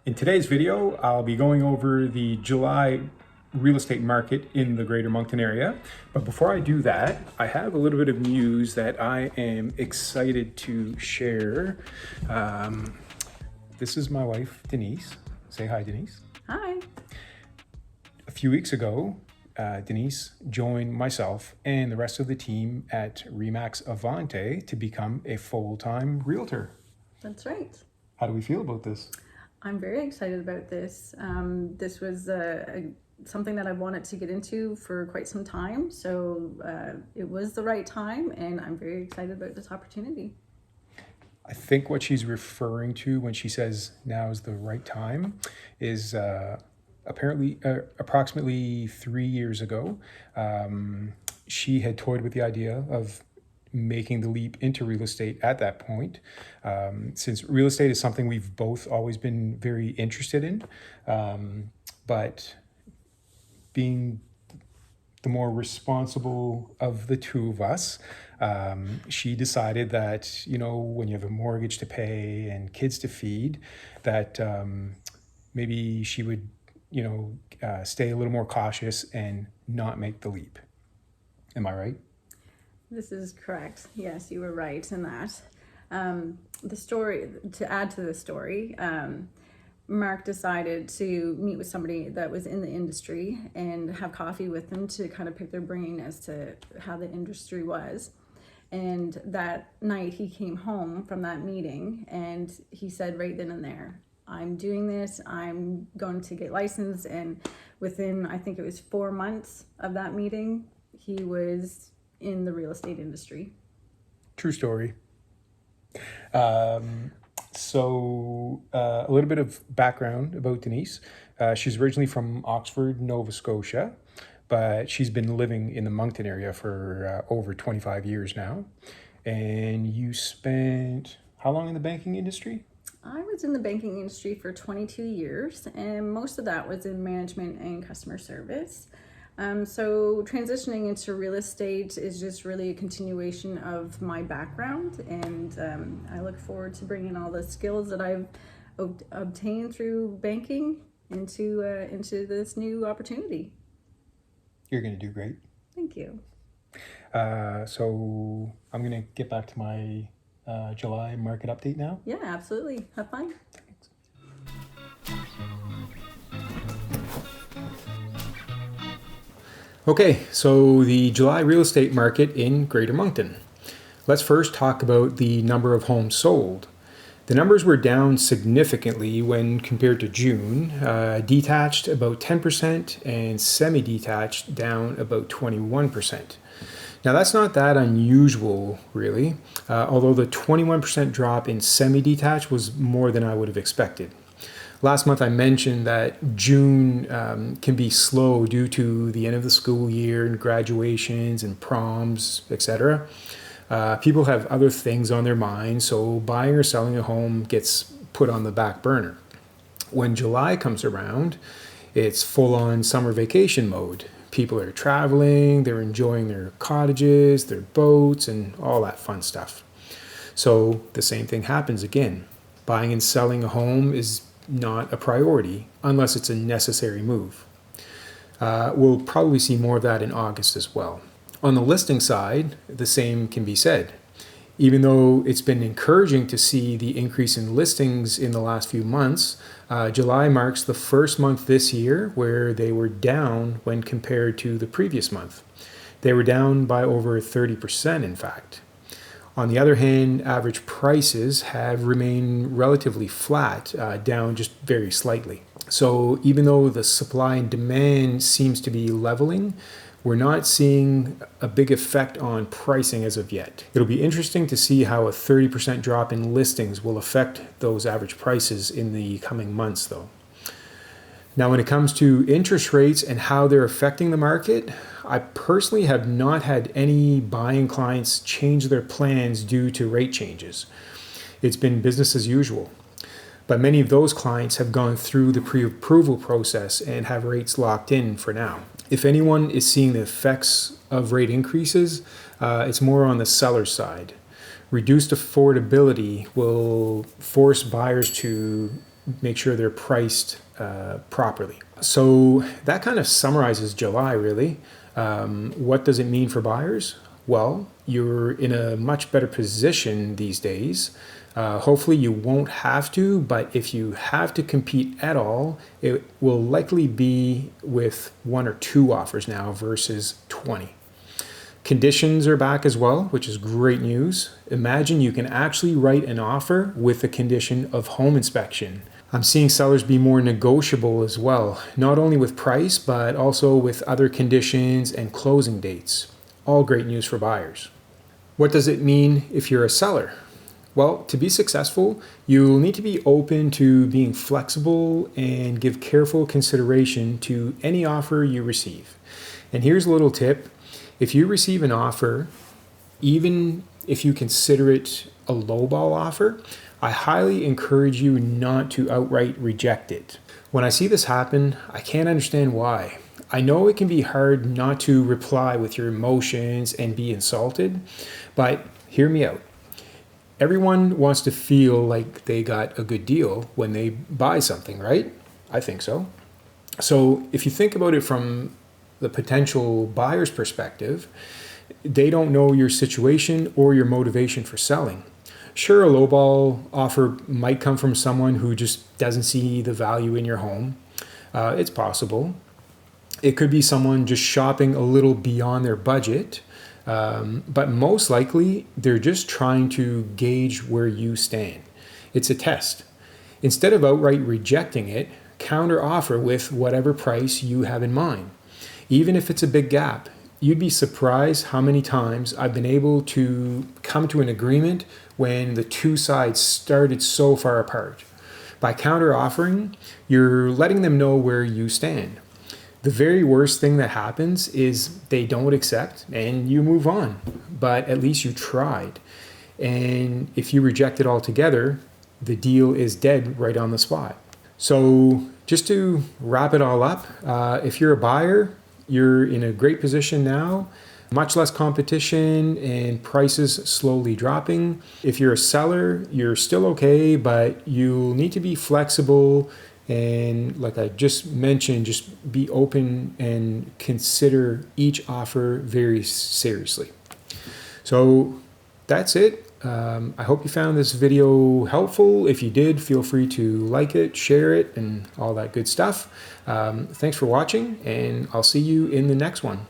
In today's video, I'll be going over the July real estate market in the Greater Moncton area. But before I do that, I have a little bit of news that I am excited to share. This is my wife, Denise. Say hi, Denise. Hi. A few weeks ago, Denise joined myself and the rest of the team at RE/MAX Avante to become a full-time realtor. That's right. How do we feel about this? I'm very excited about this. This was something that I wanted to get into for quite some time, so it was the right time, and I'm very excited about this opportunity. I think what she's referring to when she says now is the right time is approximately 3 years ago, she had toyed with the idea of making the leap into real estate at that point. Since real estate is something we've both always been very interested in, but being the more responsible of the two of us, she decided that, when you have a mortgage to pay and kids to feed, that maybe she would, stay a little more cautious and not make the leap. Am I right? This is correct. Yes, you were right in that. The story, to add to the story, Marc decided to meet with somebody that was in the industry and have coffee with them to kind of pick their brain as to how the industry was. And that night he came home from that meeting and he said right then and there, I'm doing this, I'm going to get licensed. And within, I think it was 4 months of that meeting, he was in the real estate industry. True story. So a little bit of background about Denise. She's originally from Oxford, Nova Scotia, but she's been living in the Moncton area for over 25 years now. And you spent how long in the banking industry? I was in the banking industry for 22 years, and most of that was in management and customer service. So transitioning into real estate is just really a continuation of my background, and I look forward to bringing all the skills that I've obtained through banking into this new opportunity. You're going to do great. Thank you. So I'm going to get back to my July market update now. Yeah, absolutely. Have fun. Okay, so the July real estate market in Greater Moncton. Let's first talk about the number of homes sold. The numbers were down significantly when compared to June, detached about 10% and semi-detached down about 21%. Now that's not that unusual really, although the 21% drop in semi-detached was more than I would have expected. Last month I mentioned that June can be slow due to the end of the school year and graduations and proms, etc. People have other things on their mind, so buying or selling a home gets put on the back burner. When July comes around, it's full-on summer vacation mode. People are traveling, they're enjoying their cottages, their boats, and all that fun stuff. So the same thing happens again. Buying and selling a home is not a priority unless it's a necessary move. We'll probably see more of that in August as well. On the listing side, the same can be said. Even though it's been encouraging to see the increase in listings in the last few months, July marks the first month this year where they were down when compared to the previous month. They were down by over 30%, in fact. On the other hand, average prices have remained relatively flat, down just very slightly. So even though the supply and demand seems to be leveling, we're not seeing a big effect on pricing as of yet. It'll be interesting to see how a 30% drop in listings will affect those average prices in the coming months though. Now, when it comes to interest rates and how they're affecting the market, I personally have not had any buying clients change their plans due to rate changes. It's been business as usual. But many of those clients have gone through the pre-approval process and have rates locked in for now. If anyone is seeing the effects of rate increases, it's more on the seller side. Reduced affordability will force buyers to make sure they're priced properly. So that kind of summarizes July, really. What does it mean for buyers? Well, you're in a much better position these days. Hopefully you won't have to, but if you have to compete at all, it will likely be with 1 or 2 offers now versus 20. Conditions are back as well, which is great news. Imagine you can actually write an offer with the condition of home inspection. I'm seeing sellers be more negotiable as well, not only with price, but also with other conditions and closing dates. All great news for buyers. What does it mean if you're a seller? Well, to be successful, you'll need to be open to being flexible and give careful consideration to any offer you receive. And here's a little tip. If you receive an offer, even if you consider it a lowball offer, I highly encourage you not to outright reject it. When I see this happen, I can't understand why. I know it can be hard not to reply with your emotions and be insulted, but hear me out. Everyone wants to feel like they got a good deal when they buy something, right? I think so. So if you think about it from the potential buyer's perspective, they don't know your situation or your motivation for selling. Sure, a lowball offer might come from someone who just doesn't see the value in your home. It's possible. It could be someone just shopping a little beyond their budget, but most likely they're just trying to gauge where you stand. It's a test. Instead of outright rejecting it, counter offer with whatever price you have in mind. Even if it's a big gap, you'd be surprised how many times I've been able to come to an agreement when the two sides started so far apart. By counter offering, you're letting them know where you stand. The very worst thing that happens is they don't accept and you move on, but at least you tried. And if you reject it altogether, the deal is dead right on the spot. So just to wrap it all up, if you're a buyer, you're in a great position now, much less competition and prices slowly dropping. If you're a seller, you're still okay, but you'll need to be flexible. And like I just mentioned, just be open and consider each offer very seriously. So that's it. I hope you found this video helpful. If you did, feel free to like it, share it, and all that good stuff. Thanks for watching, and I'll see you in the next one.